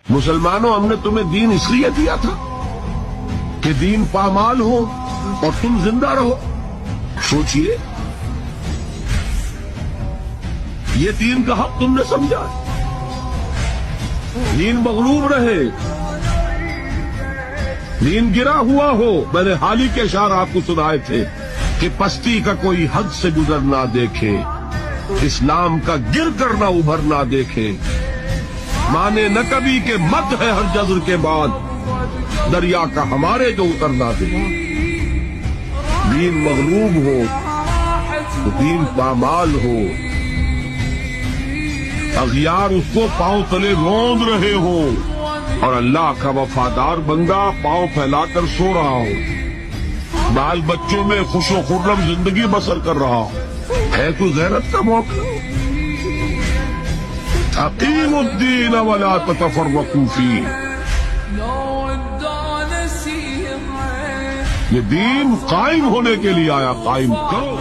مسلمانوں ہم نے تمہیں دین اس لیے دیا تھا کہ دین پامال ہو اور تم زندہ رہو. سوچئے یہ دین کا حق تم نے سمجھا. دین مغلوب رہے، دین گرا ہوا ہو. میں نے حال ہی کے اشعار آپ کو سنائے تھے کہ پستی کا کوئی حد سے گزر نہ دیکھے، اسلام کا گر کر نہ ابھر نہ دیکھے. مانے نہ کبھی کہ مت ہے ہر جزر کے بعد، دریا کا ہمارے جو اترنا دے. دین مغلوب ہو تو دین پامال ہو، اغیار اس کو پاؤں تلے روند رہے ہو اور اللہ کا وفادار بندہ پاؤں پھیلا کر سو رہا ہو، بال بچوں میں خوش و خرم زندگی بسر کر رہا ہو. ہے کوئی غیرت کا موقع؟ اقیموا الدین ولا تتفرقوا فیہ. یہ دین قائم ہونے کے لیے آیا، قائم کرو.